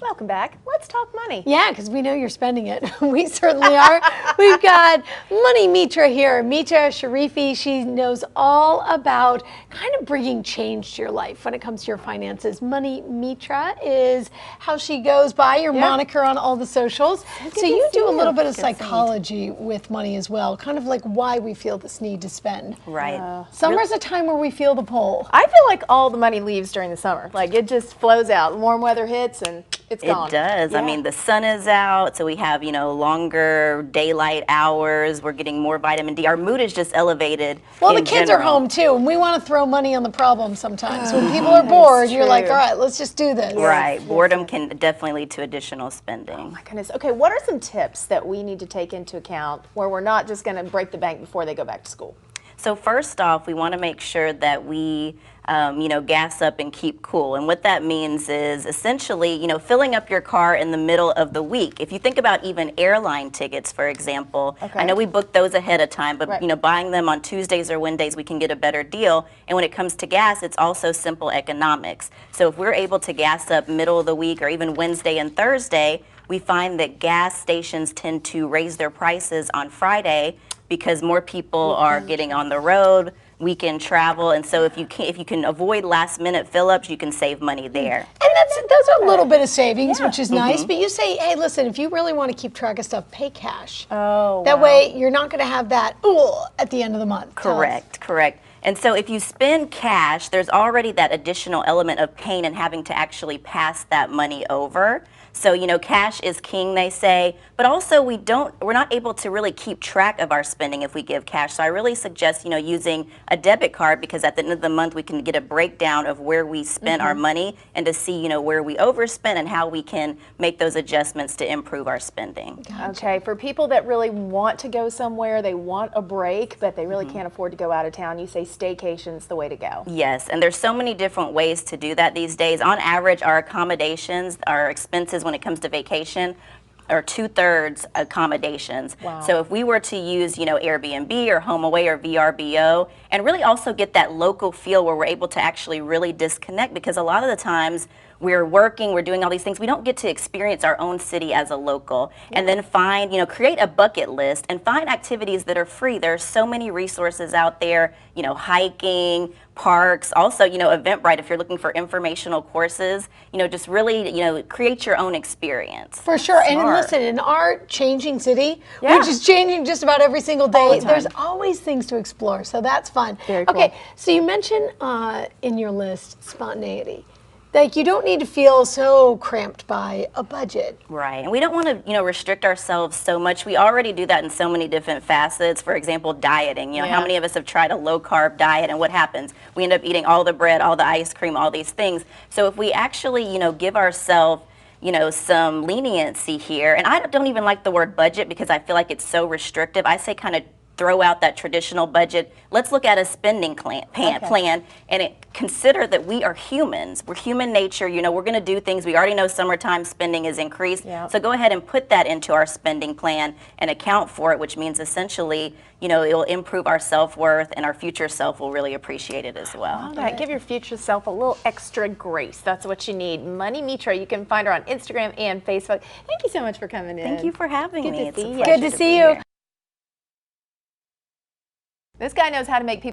Welcome back. Let's talk money. Yeah, because we know you're spending it. We certainly are. We've got Money Mitra here. Mitra Sharifi, she knows all about kind of bringing change to your life when it comes to your finances. Money Mitra is how she goes by, your moniker on all the socials. So you do a little bit of psychology with money as well, kind of like why we feel this need to spend. Right. Summer's a time where we feel the pull. I feel like all the money leaves during the summer. Like it just flows out. Warm weather hits and it's gone. It does. I mean, the sun is out, so we have, longer daylight hours. We're getting more vitamin D. Our mood is just elevated. Well, the kids are home too, and we want to throw money on the problem sometimes. When people are bored, you're like, all right, let's just do this. Right. Boredom can definitely lead to additional spending. Oh my goodness. Okay, what are some tips that we need to take into account where we're not just going to break the bank before they go back to school? So first off, we want to make sure that we, gas up and keep cool. And what that means is essentially, filling up your car in the middle of the week. If you think about even airline tickets, for example, I know we book those ahead of time, but buying them on Tuesdays or Wednesdays, we can get a better deal. And when it comes to gas, it's also simple economics. So if we're able to gas up middle of the week or even Wednesday and Thursday, we find that gas stations tend to raise their prices on Friday because more people are getting on the road, weekend travel, and so if you can avoid last minute fill-ups, you can save money there. And those are a little bit of savings, which is nice, but you say, hey, listen, if you really want to keep track of stuff, pay cash. Oh, that way you're not going to have that at the end of the month. Correct. And so if you spend cash, there's already that additional element of pain in having to actually pass that money over. So, cash is king, they say, but also we're not able to really keep track of our spending if we give cash. So I really suggest, using a debit card because at the end of the month we can get a breakdown of where we spent our money and to see, where we overspent and how we can make those adjustments to improve our spending. Okay, for people that really want to go somewhere, they want a break, but they really can't afford to go out of town, you say staycation's the way to go. Yes, and there's so many different ways to do that these days. On average, our accommodations, our expenses when it comes to vacation are 2/3 accommodations. Wow. So if we were to use, Airbnb or HomeAway or VRBO and really also get that local feel where we're able to actually really disconnect because a lot of the times we're working, we're doing all these things, we don't get to experience our own city as a local. And then find, create a bucket list and find activities that are free. There are so many resources out there, hiking, parks, also, Eventbrite if you're looking for informational courses, just really, create your own experience. For sure. And listen, in our changing city, which is changing just about every single day, there's always things to explore. So that's fun. Very cool. Okay, so you mentioned in your list spontaneity. Like you don't need to feel so cramped by a budget. Right, and we don't want to, restrict ourselves so much. We already do that in so many different facets. For example, dieting. How many of us have tried a low-carb diet and what happens? We end up eating all the bread, all the ice cream, all these things. So if we actually, give ourselves some leniency here, and I don't even like the word budget because I feel like it's so restrictive. I say kind of throw out that traditional budget. Let's look at a spending plan and consider that we are humans. We're human nature. We're going to do things. We already know summertime spending is increased. So go ahead and put that into our spending plan and account for it, which means essentially, it'll improve our self-worth and our future self will really appreciate it as well. Give your future self a little extra grace. That's what you need. Money Mitra, you can find her on Instagram and Facebook. Thank you so much for coming in. Thank you for having me. Good to see you. Good to see you. This guy knows how to make people